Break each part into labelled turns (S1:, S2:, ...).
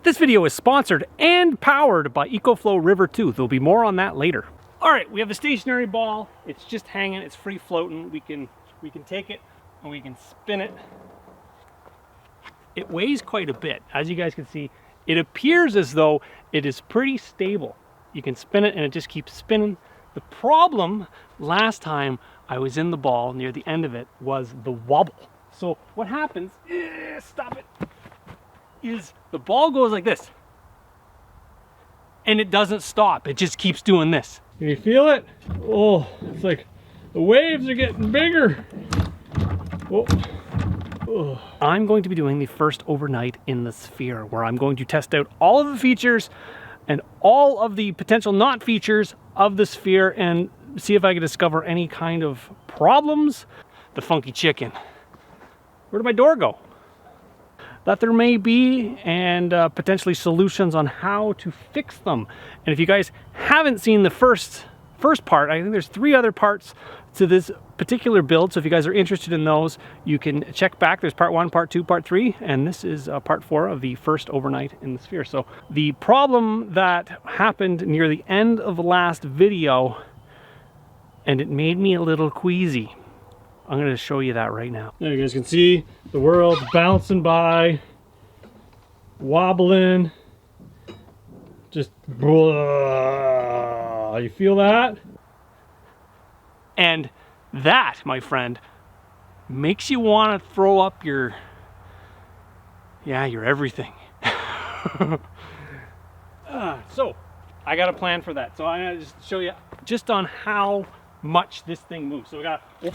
S1: This video is sponsored and powered by EcoFlow River 2. There'll be more on that later. All right, we have the stationary ball. It's just hanging, it's free floating. We can take it and we can spin it. It weighs quite a bit. As you guys can see, it appears as though it is pretty stable. You can spin it and it just keeps spinning. The problem last time I was in the ball near the end of it was the wobble. So what happens, stop it, is the ball goes like this and it doesn't stop. It just keeps doing this. Can you feel it? Oh, it's like the waves are getting bigger. Oh. Oh. I'm going to be doing the first overnight in the sphere, where I'm going to test out all of the features and all of the potential not features of the sphere and see if I can discover any kind of problems. The funky chicken. Where did my door go? That there may be, and potentially solutions on how to fix them. And if you guys haven't seen the first part, I think there's 3 other parts to this particular build, so if you guys are interested in those, you can check back. There's part 1, part 2, part 3, and this is part 4 of the first overnight in the sphere. So the problem that happened near the end of the last video, and it made me a little queasy. I'm going to show you that right now. There you guys can see the world bouncing by, wobbling, just blah. You feel that? And that, my friend, makes you want to throw up your everything. So I got a plan for that. So I'm going to just show you just on how much this thing moves. So we got to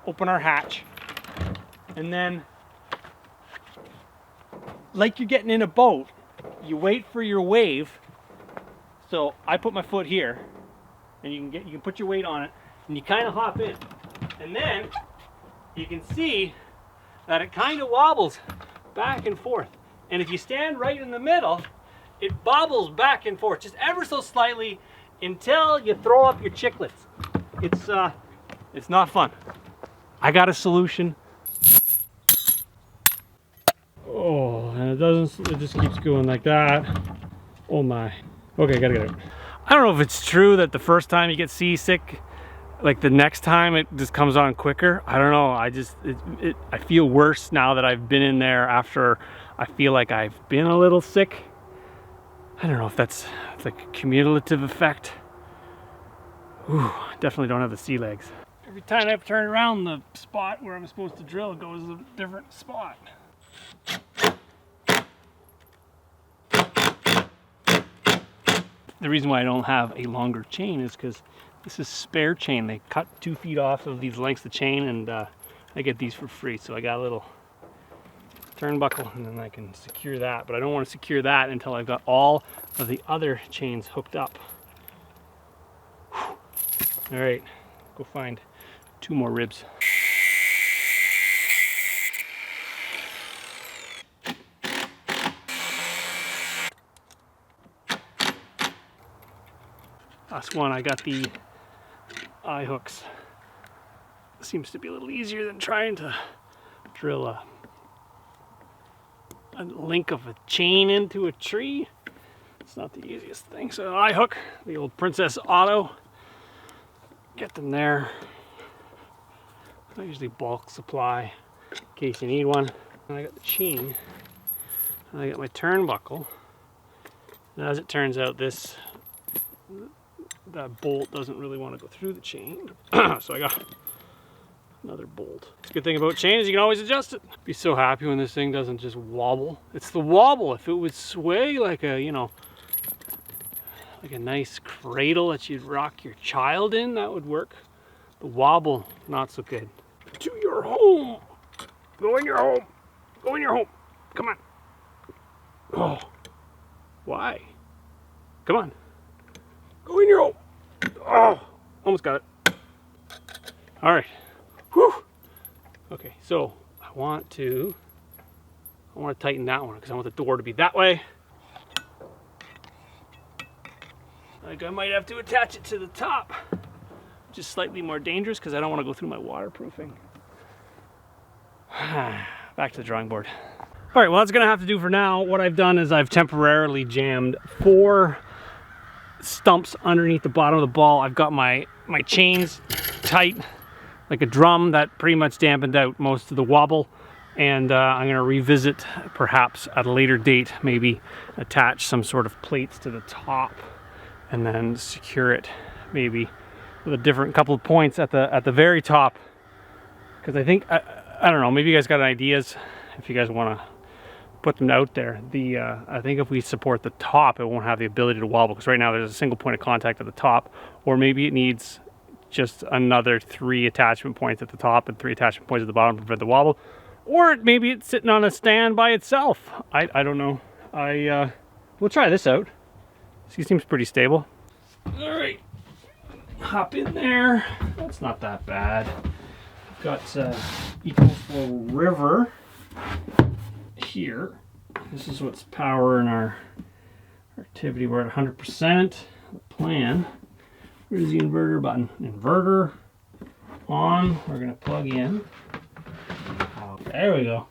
S1: open our hatch, and then, like you're getting in a boat, you wait for your wave. So I put my foot here, and you can put your weight on it, and you kind of hop in, and then you can see that it kind of wobbles back and forth. And if you stand right in the middle, it bobbles back and forth just ever so slightly until you throw up your chiclets. It's not fun. I got a solution. Oh, and it just keeps going like that. Oh my. Okay, gotta get it. I don't know if it's true that the first time you get seasick, like the next time it just comes on quicker. I don't know. I feel worse now that I've been in there after I feel like I've been a little sick. I don't know if it's like a cumulative effect. Ooh, definitely don't have the sea legs. Every time I have to turn around, the spot where I'm supposed to drill goes a different spot. The reason why I don't have a longer chain is because this is spare chain. They cut 2 feet off of these lengths of chain, and I get these for free. So I got a little turnbuckle, and then I can secure that. But I don't want to secure that until I've got all of the other chains hooked up. All right, go find 2 more ribs. Last one, I got the eye hooks. Seems to be a little easier than trying to drill a link of a chain into a tree. It's not the easiest thing. So eye hook, the old Princess Auto. Get them there. I usually bulk supply in case you need one. And I got the chain. And I got my turnbuckle. And as it turns out, that bolt doesn't really want to go through the chain. So I got another bolt. The good thing about chain is you can always adjust it. Be so happy when this thing doesn't just wobble. It's the wobble. If it would sway like a, like a nice cradle that you'd rock your child in, that would work. The wobble, not so good. To your home. Go in your home. Go in your home. Come on. Oh. Why? Come on. Go in your home. Oh, almost got it. All right. Whew. Okay, so I want to tighten that one because I want the door to be that way. Like I might have to attach it to the top, which is slightly more dangerous because I don't want to go through my waterproofing. Back to the drawing board. All right, well, that's gonna have to do for now. What I've done is I've temporarily jammed 4 stumps underneath the bottom of the ball. I've got my chains tight like a drum. That pretty much dampened out most of the wobble, and I'm gonna revisit perhaps at a later date, maybe attach some sort of plates to the top and then secure it maybe with a different couple of points at the very top, because I think I don't know, maybe you guys got ideas if you guys want to put them out there. I think if we support the top, it won't have the ability to wobble, because right now there's a single point of contact at the top, or maybe it needs just another 3 attachment points at the top and 3 attachment points at the bottom to prevent the wobble, or maybe it's sitting on a stand by itself. I don't know. We'll try this out. It seems pretty stable. All right, hop in there. That's not that bad. I've got EcoFlow River here. This is what's powering our activity. We're at 100%. The plan. Where's the inverter button? Inverter on. We're gonna plug in. Oh, there we go.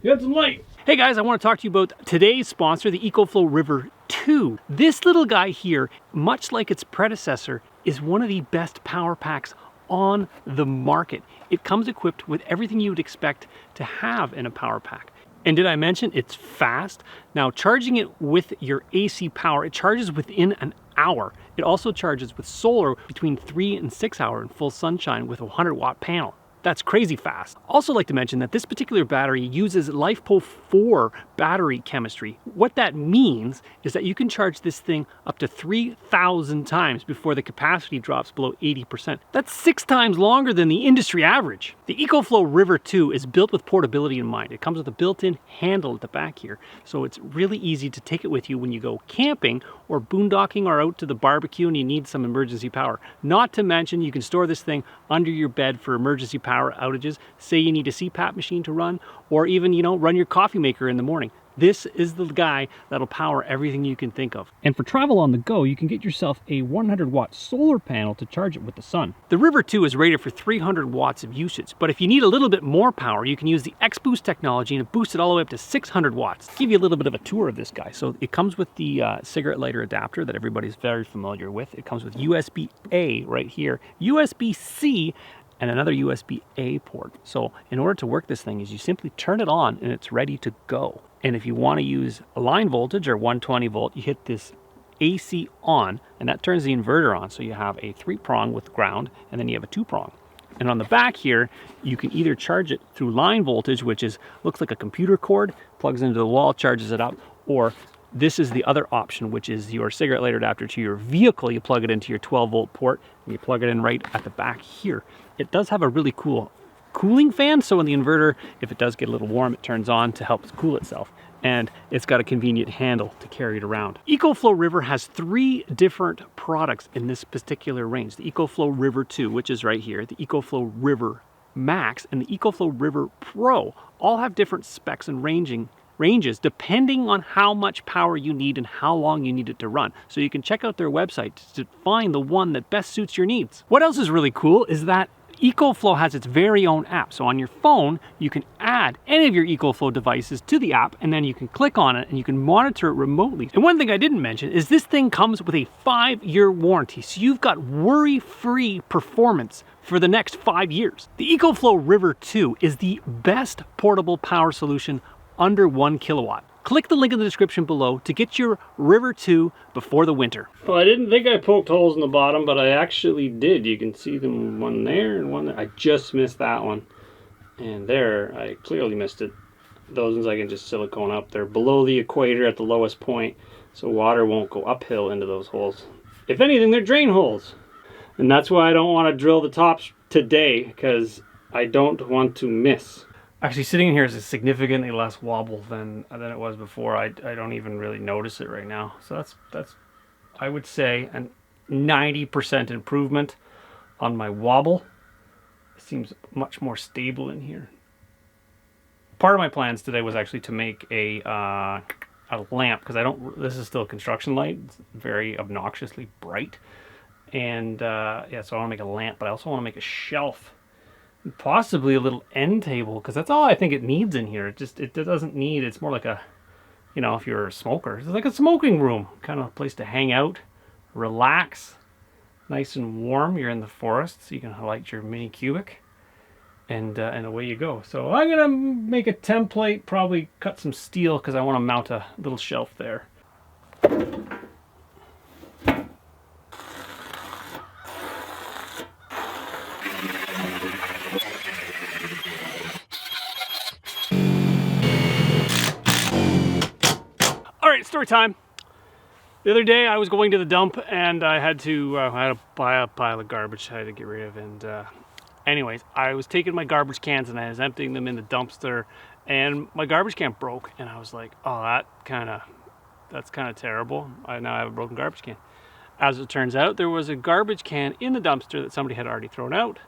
S1: We got some light. Hey guys, I want to talk to you about today's sponsor, the EcoFlow River 2. This little guy here, much like its predecessor, is one of the best power packs on the market. It comes equipped with everything you would expect to have in a power pack. And did I mention it's fast? Now, charging it with your AC power, it charges within an hour. It also charges with solar between 3 and 6 hours in full sunshine with a 100-watt panel. That's crazy fast. Also like to mention that this particular battery uses LiFePO4 battery chemistry. What that means is that you can charge this thing up to 3,000 times before the capacity drops below 80%. That's 6 times longer than the industry average. The EcoFlow River 2 is built with portability in mind. It comes with a built-in handle at the back here, so it's really easy to take it with you when you go camping or boondocking or out to the barbecue and you need some emergency power. Not to mention you can store this thing under your bed for emergency power outages. Say you need a CPAP machine to run, or even, you know, run your coffee maker in the morning. This is the guy that'll power everything you can think of. And for travel on the go, you can get yourself a 100-watt solar panel to charge it with the sun. The River 2 is rated for 300 watts of usage, but if you need a little bit more power, you can use the X-Boost technology and boost it all the way up to 600 watts. I'll give you a little bit of a tour of this guy. So it comes with the cigarette lighter adapter that everybody's very familiar with. It comes with USB-A right here, USB-C, and another USB-A port. So in order to work this thing is you simply turn it on and it's ready to go. And if you want to use a line voltage or 120 volt, you hit this AC on and that turns the inverter on. So you have a 3-prong with ground and then you have a 2-prong. And on the back here, you can either charge it through line voltage, which looks like a computer cord, plugs into the wall, charges it up, or this is the other option, which is your cigarette lighter adapter to your vehicle. You plug it into your 12-volt port and you plug it in right at the back here. It does have a really cool cooling fan, so in the inverter, if it does get a little warm, it turns on to help cool itself. And it's got a convenient handle to carry it around. EcoFlow River has 3 different products in this particular range. The EcoFlow River 2, which is right here, the EcoFlow River Max, and the EcoFlow River Pro all have different specs and ranges depending on how much power you need and how long you need it to run. So you can check out their website to find the one that best suits your needs. What else is really cool is that EcoFlow has its very own app. So on your phone, you can add any of your EcoFlow devices to the app, and then you can click on it and you can monitor it remotely. And one thing I didn't mention is this thing comes with a 5-year warranty. So you've got worry-free performance for the next 5 years. The EcoFlow River 2 is the best portable power solution under 1 kilowatt. Click the link in the description below to get your River 2 before the winter. Well, I didn't think I poked holes in the bottom, but I actually did. You can see them, one there and one there. I just missed that one. And there, I clearly missed it. Those ones I can just silicone up. They're below the equator at the lowest point, so water won't go uphill into those holes. If anything, they're drain holes. And that's why I don't want to drill the tops today, because I don't want to miss. Actually, sitting in here is significantly less wobble than it was before. I don't even really notice it right now. So that's I would say a 90% improvement on my wobble. It seems much more stable in here. Part of my plans today was actually to make a lamp, because this is still a construction light. It's very obnoxiously bright. And yeah, so I want to make a lamp, but I also want to make a shelf Possibly a little end table, because that's all I think it needs in here. It doesn't need, it's more like a, you know, if you're a smoker, it's like a smoking room, kind of a place to hang out, relax, nice and warm. You're in the forest, so you can light your mini cubic, and away you go. So I'm gonna make a template, probably cut some steel because I want to mount a little shelf there. All right, story time. The other day I was going to the dump and I had to buy a pile of garbage I had to get rid of, and anyways, I was taking my garbage cans and I was emptying them in the dumpster, and my garbage can broke, and I was like, oh, that's kind of terrible. I now have a broken garbage can. As it turns out, there was a garbage can in the dumpster that somebody had already thrown out.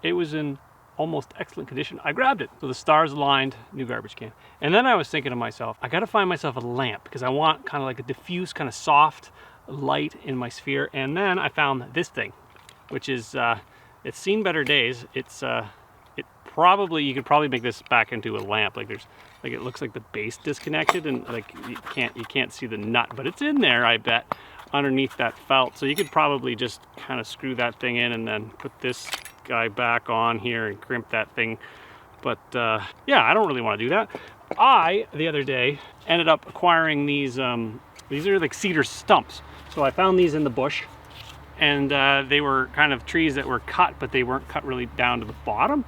S1: It was in almost excellent condition. I grabbed it. So the stars aligned, new garbage can. And then I was thinking to myself, I gotta find myself a lamp because I want kind of like a diffuse, kind of soft light in my sphere. And then I found this thing, which is, it's seen better days. You could probably make this back into a lamp. Like it looks like the base disconnected, and like you can't see the nut, but it's in there, I bet, underneath that felt. So you could probably just kind of screw that thing in and then put this guy back on here and crimp that thing. But yeah, I don't really want to do that. I, the other day, ended up acquiring these are like cedar stumps. So I found these in the bush, and they were kind of trees that were cut, but they weren't cut really down to the bottom.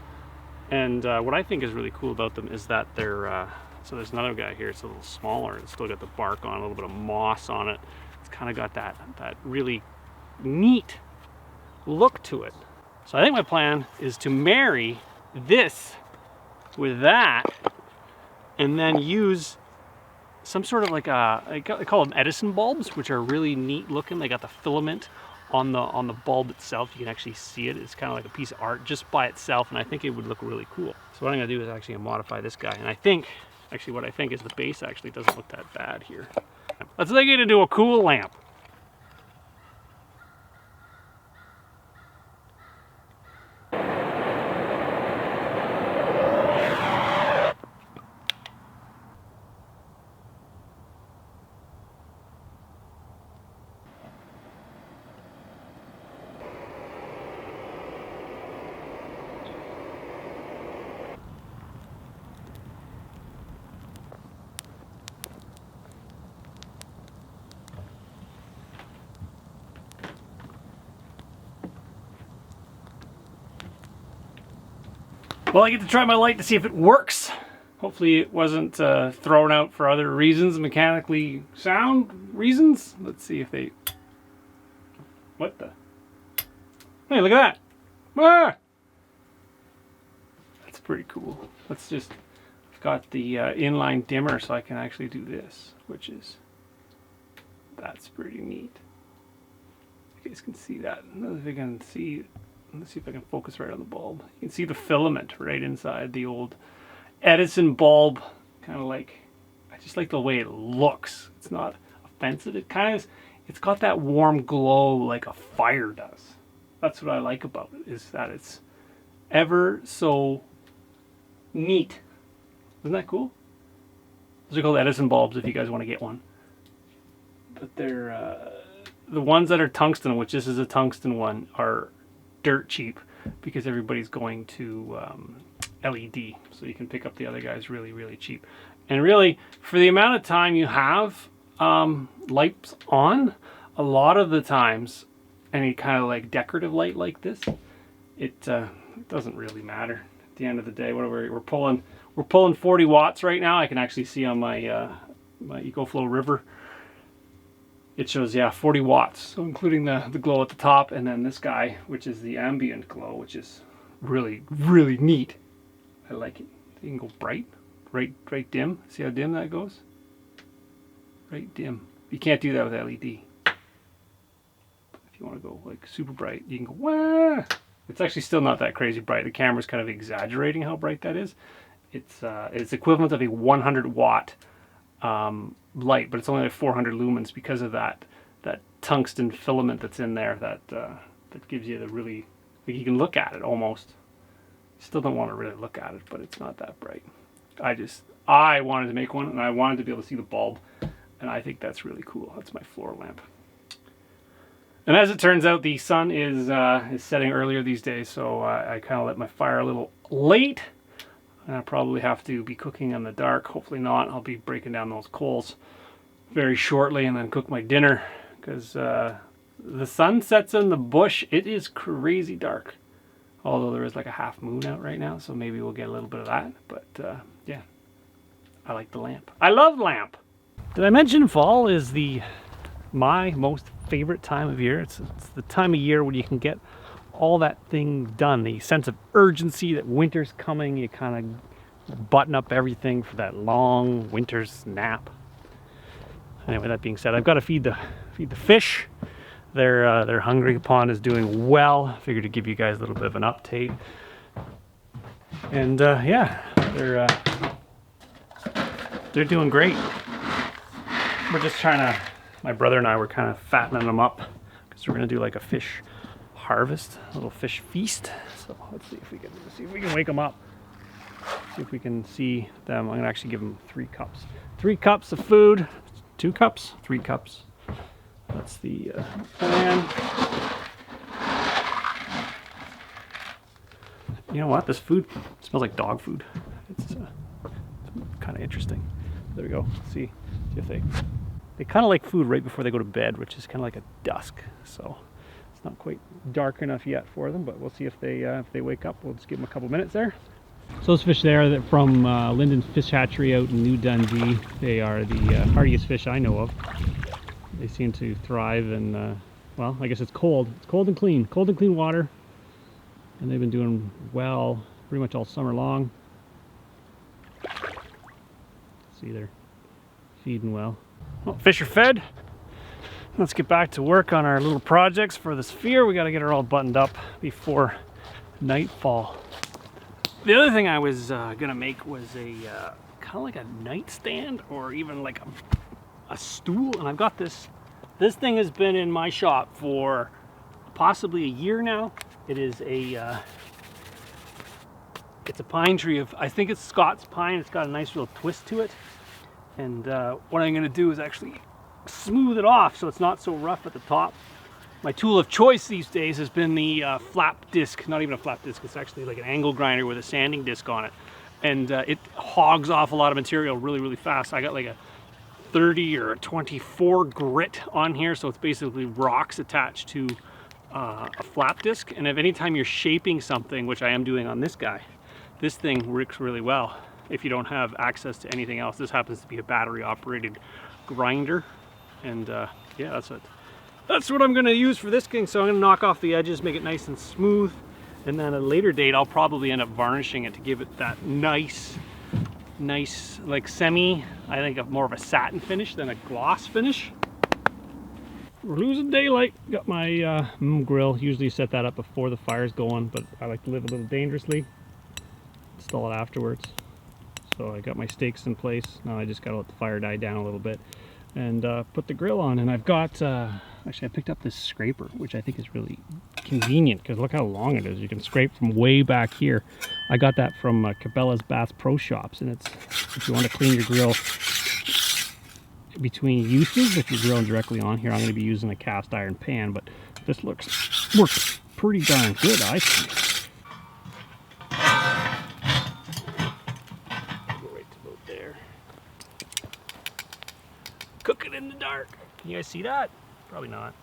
S1: And what I think is really cool about them is that they're, so there's another guy here, it's a little smaller, it's still got the bark on, a little bit of moss on it. It's kind of got that really neat look to it. So I think my plan is to marry this with that, and then use some sort of like I call them Edison bulbs, which are really neat looking. They got the filament on the bulb itself. You can actually see it. It's kind of like a piece of art just by itself, and I think it would look really cool. So what I'm gonna do is actually modify this guy, and I think, actually what I think is the base actually doesn't look that bad here. Let's make it into a cool lamp. Well, I get to try my light to see if it works. Hopefully it wasn't thrown out for other reasons, mechanically sound reasons. Let's see if they... What the? Hey, look at that! Ah! That's pretty cool. Let's just... I've got the inline dimmer so I can actually do this, which is... That's pretty neat. You guys can see that. I don't know if you can see... Let's see if I can focus right on the bulb. You can see the filament right inside the old Edison bulb. Kind of like, I just like the way it looks. It's not offensive. It kind of, it's got that warm glow like a fire does. That's what I like about it, is that it's ever so neat. Isn't that cool? Those are called Edison bulbs if you guys want to get one. But they're, the ones that are tungsten, which this is a tungsten one, are dirt cheap because everybody's going to LED, so you can pick up the other guys really, really cheap. And really, for the amount of time you have lights on, a lot of the times, any kind of like decorative light like this, it doesn't really matter. At the end of the day, whatever we're pulling 40 watts right now. I can actually see on my my EcoFlow River. It shows, yeah, 40 watts, so including the glow at the top, and then this guy, which is the ambient glow, which is really, really neat. I like it. You can go bright, right dim. See how dim that goes? Right dim. You can't do that with LED. If you want to go like super bright, you can go, wah! It's actually still not that crazy bright. The camera's kind of exaggerating how bright that is. It's equivalent of a 100 watt light, but it's only like 400 lumens because of that tungsten filament that's in there that gives you the really, like, you can look at it almost. Still don't want to really look at it, but it's not that bright. I wanted to make one, and I wanted to be able to see the bulb, and I think that's really cool. That's my floor lamp. And as it turns out, the sun is setting earlier these days, so I kind of lit my fire a little late. And I'll probably have to be cooking in the dark. Hopefully not. I'll be breaking down those coals very shortly and then cook my dinner, because the sun sets in the bush. It is crazy dark. Although there is like a half moon out right now, so maybe we'll get a little bit of that. But yeah, I like the lamp. I love lamp. Did I mention fall is my most favorite time of year? It's the time of year when you can get all that thing done. The sense of urgency that winter's coming. You kind of button up everything for that long winter's nap. Anyway, that being said, I've got to feed the fish. Their hungry pond is doing well. Figured to give you guys a little bit of an update. And yeah, they're doing great. We're just trying to, my brother and I were kind of fattening them up because we're gonna do like a fish harvest, a little fish feast. So let's see if we can wake them up. See if we can see them. I'm gonna actually give them 3 cups. 3 cups of food. 2 cups? 3 cups. That's the plan. You know what? This food smells like dog food. It's kind of interesting. There we go. See if they kind of like food right before they go to bed, which is kind of like a dusk. So it's not quite dark enough yet for them, but we'll see if they wake up. We'll just give them a couple minutes there. So those fish there, that from Linden Fish Hatchery out in New Dundee, they are the hardiest fish I know of. They seem to thrive in, well, I guess it's cold. It's cold and clean water. And they've been doing well pretty much all summer long. See, they're feeding well. Well, fish are fed. Let's get back to work on our little projects for the sphere. We got to get her all buttoned up before nightfall. The other thing I was gonna make was a kind of like a nightstand, or even like a stool. And I've got this thing has been in my shop for possibly a year now. It is it's a pine tree I think it's Scots pine. It's got a nice little twist to it. And what I'm gonna do is actually smooth it off so it's not so rough at the top. My tool of choice these days has been the flap disc. Not even a flap disc, it's actually like an angle grinder with a sanding disc on it. And it hogs off a lot of material really, really fast. I got like a 30 or a 24 grit on here, so it's basically rocks attached to a flap disc. And if anytime you're shaping something, which I am doing on this guy, this thing works really well if you don't have access to anything else. This happens to be a battery operated grinder. And yeah, that's what I'm going to use for this thing. So I'm going to knock off the edges, make it nice and smooth, and then at a later date I'll probably end up varnishing it to give it that nice like semi, I think more of a satin finish than a gloss finish. We're losing daylight. Got my grill. Usually set that up before the fire's going, but I like to live a little dangerously. Install it afterwards. So I got my stakes in place. Now I just got to let the fire die down a little bit and put the grill on. And I've got actually I picked up this scraper, which I think is really convenient because look how long it is. You can scrape from way back here. I got that from Cabela's Bass Pro Shops, and it's, if you want to clean your grill between uses, if you're grilling directly on here, I'm going to be using a cast iron pan, but this works pretty darn good, I think. Go right to about there. Cook it in the dark. Can you guys see that? Probably not.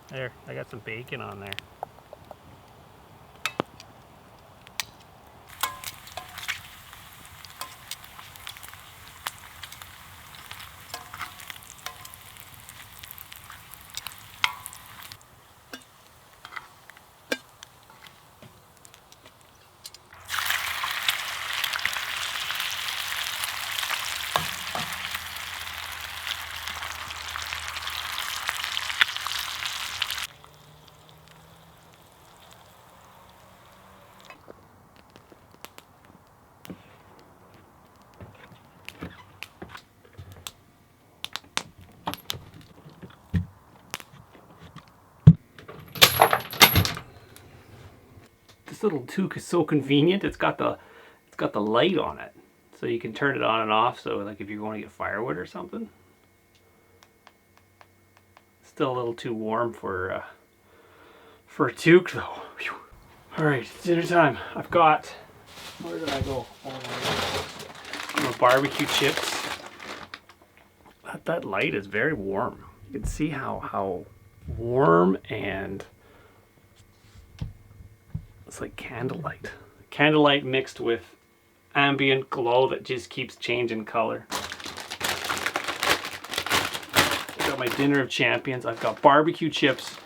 S1: There, I got some bacon on there. This little toque is so convenient. It's got the light on it, so you can turn it on and off. So like if you want to get firewood or something. Still a little too warm for a toque though. Whew. All right, it's dinner time. I've got, where did I go? My barbecue chips. That light is very warm. You can see how warm, and it's like candlelight. Candlelight mixed with ambient glow that just keeps changing color. I've got my dinner of champions. I've got barbecue chips.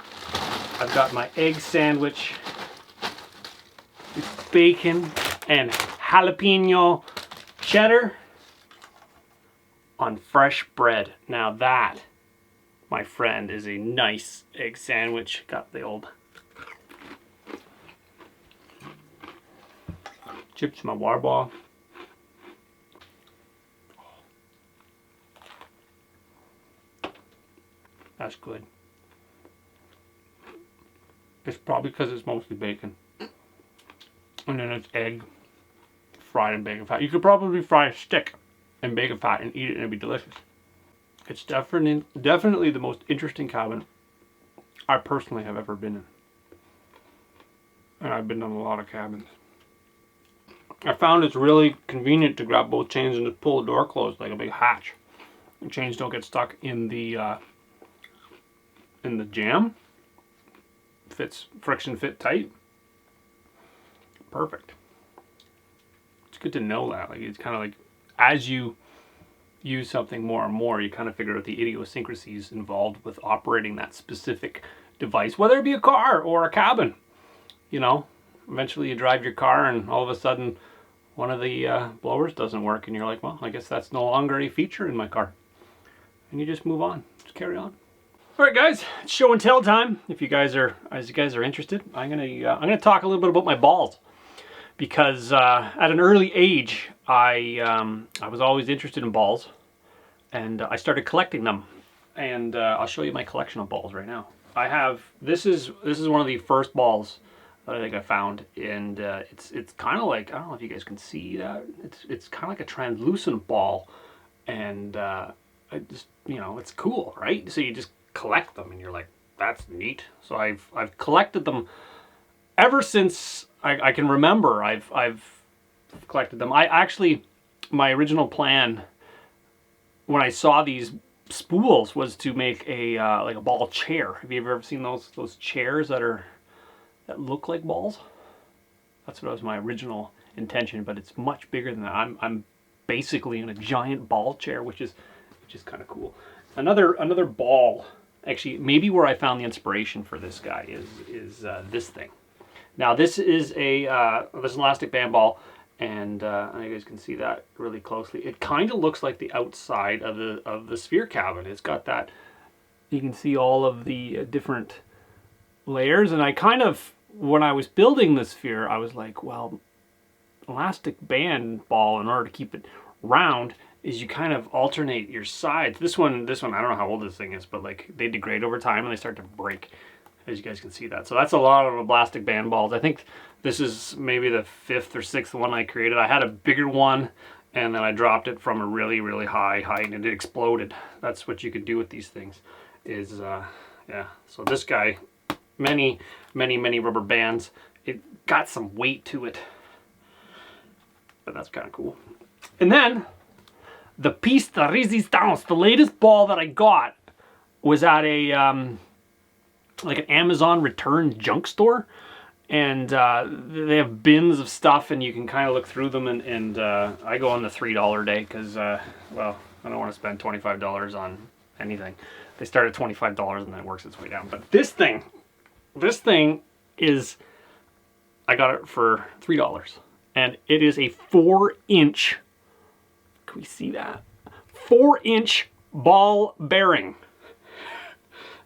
S1: I've got my egg sandwich with bacon and jalapeno cheddar on fresh bread. Now that, my friend, is a nice egg sandwich. Got the old chips, my water ball. That's good. It's probably because it's mostly bacon. And then it's egg fried in bacon fat. You could probably fry a stick in bacon fat and eat it and it'd be delicious. It's definitely the most interesting cabin I personally have ever been in. And I've been in a lot of cabins. I found it's really convenient to grab both chains and just pull the door closed like a big hatch. The chains don't get stuck in the jam. Fits, friction fit tight. Perfect. It's good to know that. Like, it's kind of like as you use something more and more, you kind of figure out the idiosyncrasies involved with operating that specific device, whether it be a car or a cabin. You know, eventually you drive your car and all of a sudden one of the blowers doesn't work and you're like, well, I guess that's no longer a feature in my car. And you just move on, just carry on. All right, guys, it's show and tell time. If you guys are interested, I'm gonna talk a little bit about my balls, because at an early age, I was always interested in balls, and I started collecting them. And I'll show you my collection of balls right now. I have this is one of the first balls that I think I found, and it's kind of like, I don't know if you guys can see that. It's kind of like a translucent ball, and I just, you know, it's cool, right? So you just collect them and you're like, that's neat. So I've collected them ever since I can remember. I've collected them. I actually, my original plan when I saw these spools was to make a like a ball chair. Have you ever seen those chairs that look like balls? That's what was my original intention, but it's much bigger than that. I'm basically in a giant ball chair, which is kind of cool. Another ball. Actually, maybe where I found the inspiration for this guy is this thing. Now this is this is an elastic band ball, and you guys can see that really closely. It kind of looks like the outside of the sphere cabin. It's got that. You can see all of the different layers, and I kind of, when I was building the sphere, I was like, well, elastic band ball, in order to keep it round, is you kind of alternate your sides. This one, I don't know how old this thing is, but like they degrade over time and they start to break, as you guys can see that. So that's a lot of elastic band balls. I think this is maybe the 5th or 6th one I created. I had a bigger one and then I dropped it from a really, really high height and it exploded. That's what you could do with these things is, yeah. So this guy, many rubber bands. It got some weight to it, but that's kind of cool. And then the piece de resistance, the latest ball that I got, was at a like an Amazon return junk store, and they have bins of stuff, and you can kind of look through them. And I go on the $3 day because, well, I don't want to spend $25 on anything. They start at $25 and then it works its way down. But this thing is, I got it for $3, and it is a 4-inch. Can we see that? 4-inch ball bearing.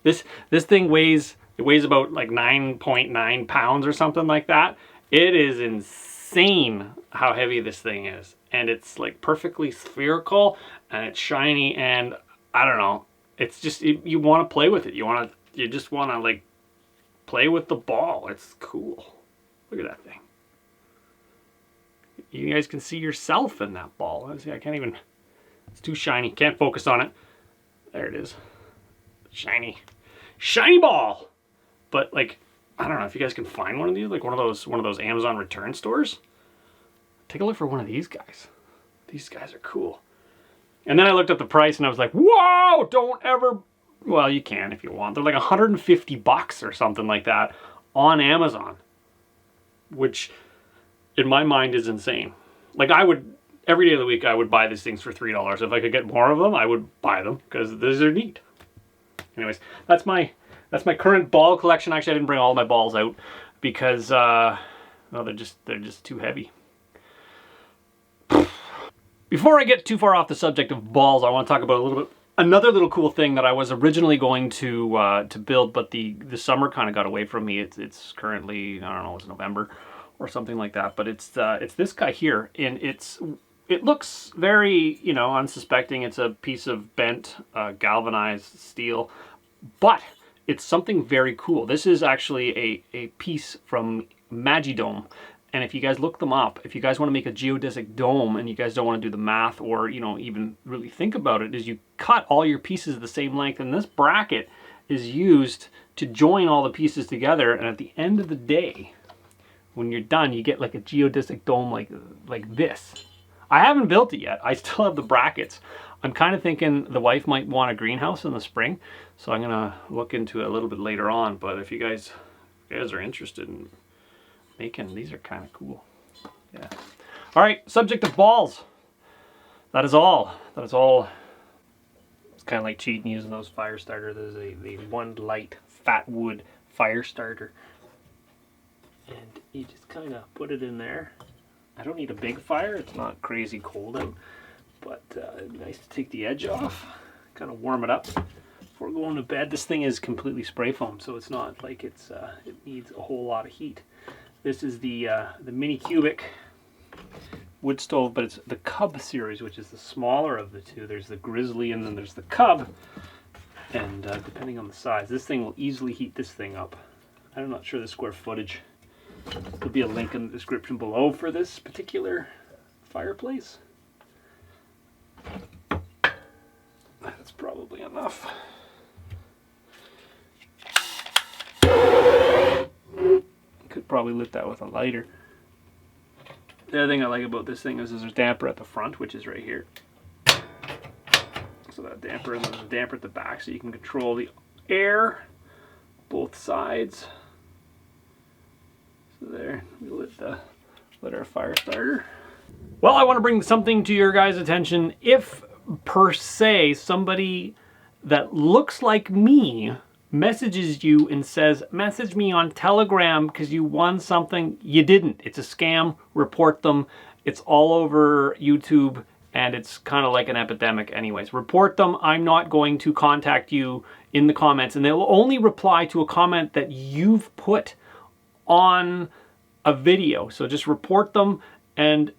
S1: This thing weighs about like 9.9 pounds or something like that. It is insane how heavy this thing is, and it's like perfectly spherical and it's shiny, and I don't know. It's just you want to play with it. You just want to like play with the ball. It's cool. Look at that thing. You guys can see yourself in that ball. See, I can't even, it's too shiny. Can't focus on it. There it is. Shiny. Shiny ball! But like, I don't know if you guys can find one of these, like one of those Amazon return stores. Take a look for one of these guys. These guys are cool. And then I looked up the price and I was like, whoa, don't ever, well, you can if you want. They're like $150 or something like that on Amazon, which in my mind is insane. Like I would, every day of the week, I would buy these things for $3. If I could get more of them, I would buy them because these are neat. Anyways, that's my current ball collection. Actually, I didn't bring all my balls out because, well, they're just too heavy. Before I get too far off the subject of balls, I want to talk about another little cool thing that I was originally going to build, but the summer kind of got away from me. It's currently, I don't know, it's November or something like that, but it's this guy here, and it looks very, you know, unsuspecting. It's a piece of bent galvanized steel, but it's something very cool. This is actually a piece from Magidome. And if you guys look them up, if you guys want to make a geodesic dome and you guys don't want to do the math or, you know, even really think about it, is you cut all your pieces the same length, and this bracket is used to join all the pieces together, and at the end of the day, when you're done, you get like a geodesic dome like this. I haven't built it yet. I still have the brackets. I'm kind of thinking the wife might want a greenhouse in the spring, so I'm going to look into it a little bit later on, but if you guys are interested in making, these are kind of cool. Yeah. All right, subject of balls. That is all. That is all. It's kind of like cheating using those fire starter. There's a one light fat wood fire starter. And you just kind of put it in there. I don't need a big fire. It's not crazy cold out, but nice to take the edge off. Kind of warm it up before going to bed. This thing is completely spray foam, so it's not like it needs a whole lot of heat. This is the mini cubic wood stove, but it's the Cub series, which is the smaller of the two. There's the Grizzly and then there's the Cub. And depending on the size, this thing will easily heat this thing up. I'm not sure the square footage. There'll be a link in the description below for this particular fireplace. That's probably enough. Could probably lit that with a lighter. The other thing I like about this thing is there's a damper at the front, which is right here. So that damper, and there's a damper at the back, so you can control the air both sides. So there, we lit our fire starter. Well, I want to bring something to your guys' attention. If per se somebody that looks like me messages you and says, message me on Telegram because you won something, you didn't. It's a scam. Report them. It's all over YouTube and it's kind of like an epidemic anyways. Report them. I'm not going to contact you in the comments, and they'll only reply to a comment that you've put on a video. So just report them and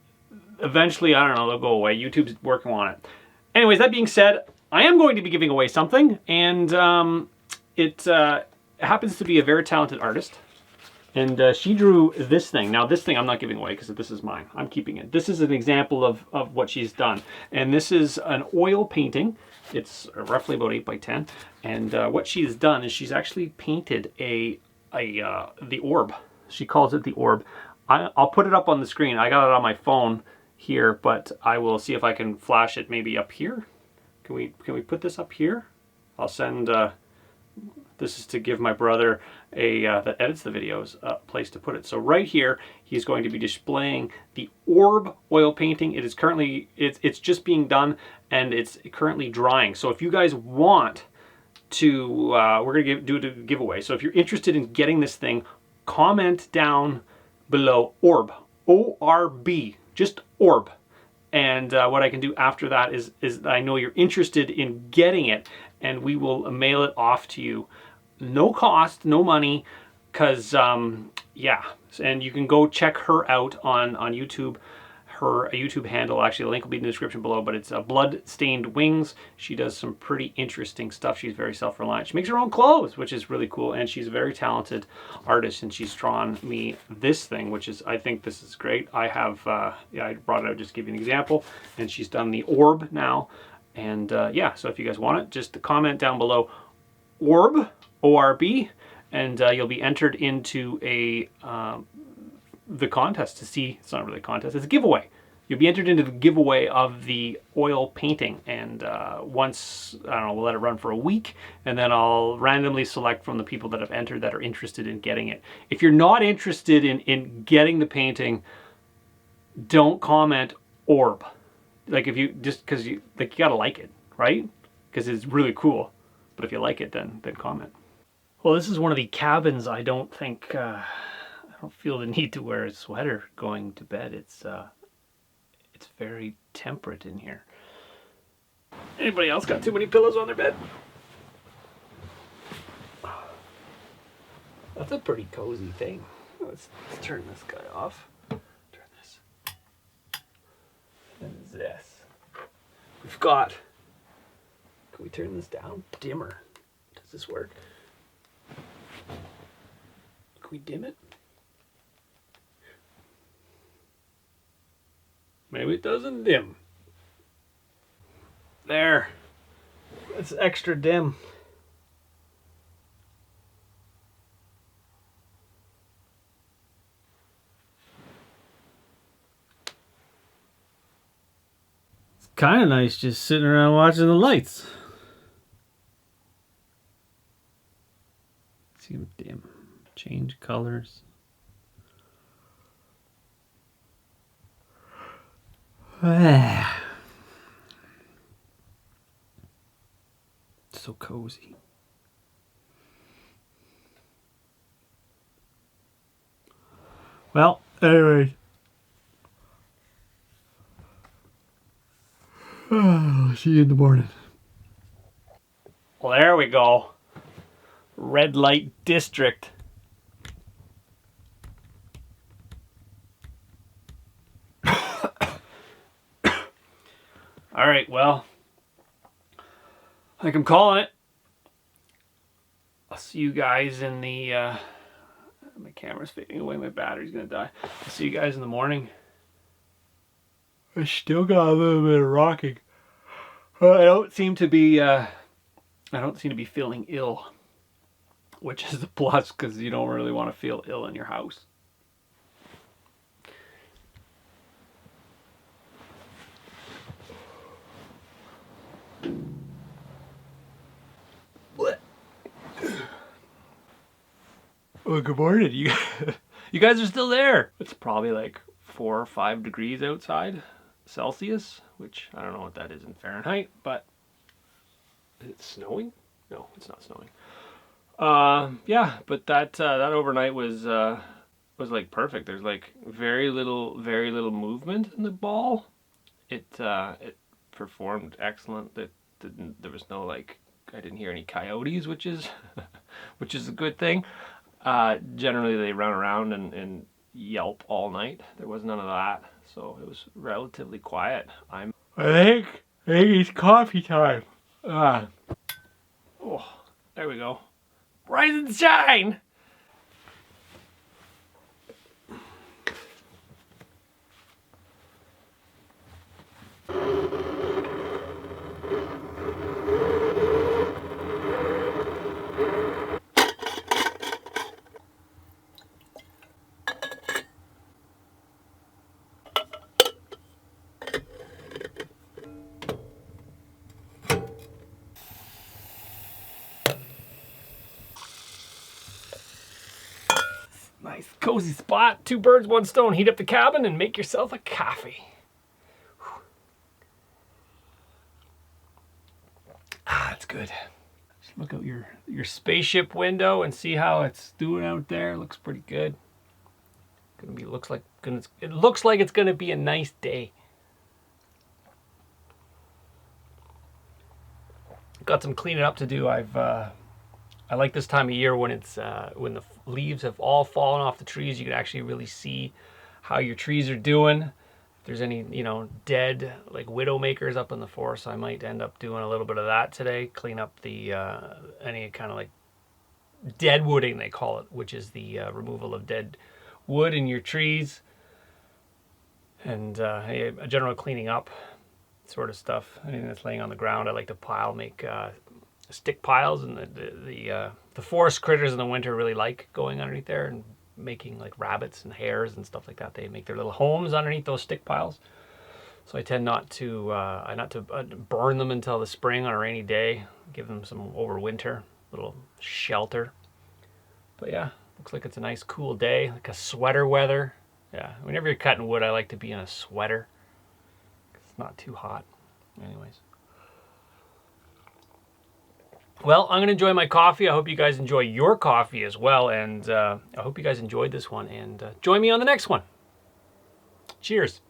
S1: eventually, I don't know, they'll go away. YouTube's working on it. Anyways, that being said, I am going to be giving away something, and it happens to be a very talented artist, and she drew this thing. Now this thing I'm not giving away because this is mine. I'm keeping it. This is an example of what she's done, and this is an oil painting. It's roughly about 8 by 10, and what she's done is she's actually painted the orb. She calls it the orb. I'll put it up on the screen. I got it on my phone here, but I will see if I can flash it maybe up here. Can we put this up here? I'll send. This is to give my brother that edits the videos a place to put it. So right here, he's going to be displaying the orb oil painting. It is currently, it's just being done and it's currently drying. So if you guys want to, we're going to do a giveaway. So if you're interested in getting this thing, comment down below orb, O-R-B, just orb. And what I can do after that is I know you're interested in getting it, and we will mail it off to you. No cost, no money, because, yeah. And you can go check her out on YouTube. her YouTube handle. Actually, the link will be in the description below, but it's Blood-Stained Wings. She does some pretty interesting stuff. She's very self-reliant. She makes her own clothes, which is really cool, and she's a very talented artist, and she's drawn me this thing, which is, I think this is great. I have, yeah, I brought it out just to give you an example, and she's done the orb now, and yeah, so if you guys want it, just comment down below, orb, O-R-B, and you'll be entered into the contest to see. It's not really a contest, it's a giveaway. You'll be entered into the giveaway of the oil painting, and once, I don't know, we'll let it run for a week, and then I'll randomly select from the people that have entered that are interested in getting it. If you're not interested in getting the painting, don't comment orb. Like, if you, just because you gotta like it, right? Because it's really cool. But if you like it, then comment. Well, this is one of the cabins. I don't think, I don't feel the need to wear a sweater going to bed. It's very temperate in here. Anybody else got too many pillows on their bed? That's a pretty cozy thing. Let's turn this guy off. Turn this. And this. We've got, can we turn this down? Dimmer. Does this work? Can we dim it? Maybe it doesn't dim. There. It's extra dim. It's kind of nice just sitting around watching the lights. See them dim. Change colors. So cozy. Well, anyway. See you in the morning. Well, there we go. Red light district. All right, well, I think I'm calling it. I'll see you guys in the, my camera's fading away, my battery's gonna die. I'll see you guys in the morning. I still got a little bit of rocking. I don't seem to be feeling ill, which is a plus because you don't really want to feel ill in your house. Well, good morning. You guys are still there. It's probably like 4 or 5 degrees outside Celsius, which I don't know what that is in Fahrenheit, but is it snowing? No, it's not snowing. Yeah, but that overnight was like perfect. There's like very little movement in the ball. It performed excellent. There was no, like, I didn't hear any coyotes, which is a good thing. Generally they run around and yelp all night. There was none of that, so it was relatively quiet. I think it's coffee time. Oh, there we go. Rise and shine. Nice cozy spot. 2 birds, 1 stone. Heat up the cabin and make yourself a coffee. That's good. Just look out your spaceship window and see how it's doing out there. Looks pretty good. It looks like it's gonna be a nice day. Got some cleaning up to do. I like this time of year when it's when the leaves have all fallen off the trees. You can actually really see how your trees are doing. If there's any, you know, dead like widow makers up in the forest, I might end up doing a little bit of that today. Clean up the any kind of like dead wooding, they call it, which is the removal of dead wood in your trees, and a general cleaning up sort of stuff. Anything that's laying on the ground, I like to pile, make stick piles, and the forest critters in the winter really like going underneath there and making like rabbits and hares and stuff like that. They make their little homes underneath those stick piles. So I tend not to burn them until the spring on a rainy day. Give them some overwinter, little shelter. But yeah, looks like it's a nice cool day, like a sweater weather. Yeah, whenever you're cutting wood, I like to be in a sweater. It's not too hot. Anyways. Well, I'm going to enjoy my coffee. I hope you guys enjoy your coffee as well. And I hope you guys enjoyed this one. And join me on the next one. Cheers.